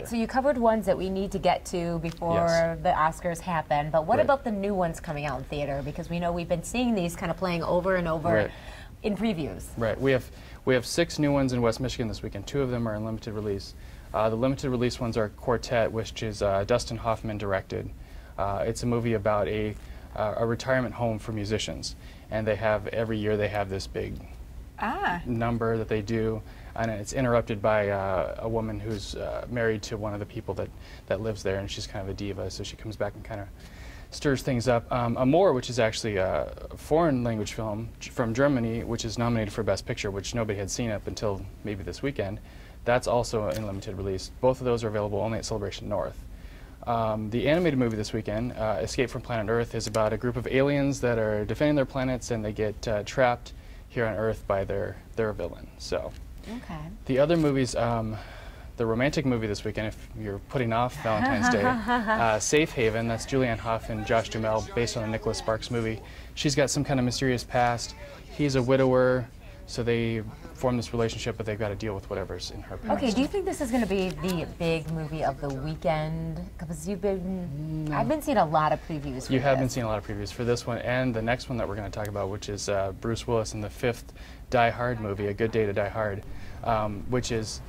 right, so you covered ones that we need to get to before the Oscars happen, but what about the new ones coming out in theater? Because we know we've been seeing these kind of playing over and over in previews. Right. We have 6 new ones in West Michigan this weekend. 2 of them are in limited release. The limited release ones are Quartet, which is Dustin Hoffman directed. It's a movie about a retirement home for musicians, and they have every year they have this big number that they do, and it's interrupted by a woman who's married to one of the people that lives there, and she's kind of a diva, so she comes back and kind of stirs things up. Amour, which is actually a foreign language film from Germany, which is nominated for Best Picture, which nobody had seen up until maybe this weekend, that's also in limited release. Both of those are available only at Celebration North. The animated movie this weekend, Escape from Planet Earth, is about a group of aliens that are defending their planets, and they get trapped here on Earth by their villain. So, the other movies, the romantic movie this weekend, if you're putting off Valentine's Day, Safe Haven, that's Julianne Hough and Josh Duhamel, based on a Nicholas Sparks movie. She's got some kind of mysterious past. He's a widower, so they form this relationship, but they've got to deal with whatever's in her past. Okay, do you think this is going to be the big movie of the weekend? Because I've been seeing a lot of previews for You have been seeing a lot of previews for this one and the next one that we're going to talk about, which is Bruce Willis in the 5th Die Hard movie, A Good Day to Die Hard, which is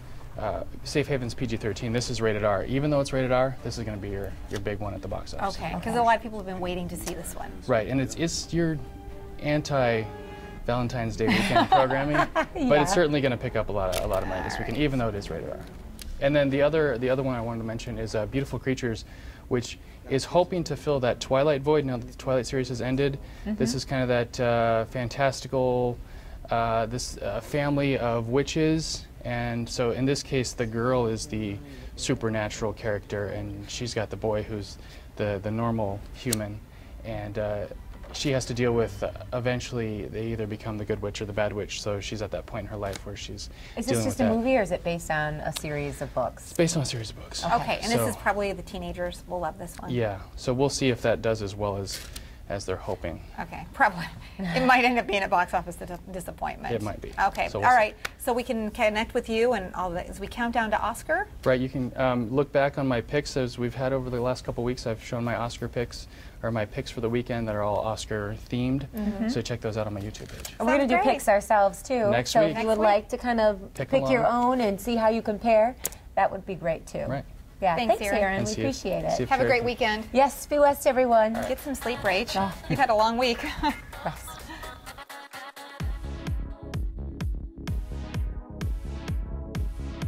Safe Haven's PG-13. This is rated R. Even though it's rated R, this is going to be your big one at the box office. Okay, because a lot of people have been waiting to see this one. Right, and it's your anti-Valentine's Day weekend programming, but it's certainly going to pick up a lot of money this weekend, even though it is rated R. And then the other one I wanted to mention is Beautiful Creatures, which is hoping to fill that Twilight void now that the Twilight series has ended. This is kind of that fantastical, this family of witches. And so in this case, the girl is the supernatural character, and she's got the boy who's the normal human. And she has to deal with, eventually, they either become the good witch or the bad witch, so she's at that point in her life where she's Is this just a movie, or is it based on a series of books? It's based on a series of books. Okay, and this is probably the teenagers will love this one. Yeah, so we'll see if that does as well as they're hoping. Okay, probably. It might end up being a box office disappointment. It might be. Okay, so all right. So we can connect with you and all that as we count down to Oscar? Right, you can look back on my picks as we've had over the last couple weeks. I've shown my Oscar picks, or my picks for the weekend that are all Oscar themed. So check those out on my YouTube page. And we're going to do picks ourselves too. Next week. So if you would like to kind of pick your own and see how you compare, that would be great too. Right. Yeah, thanks Aaron. Aaron. We appreciate it. Have a great weekend. Yes, be West, everyone. Get some sleep, Rach. You've had a long week.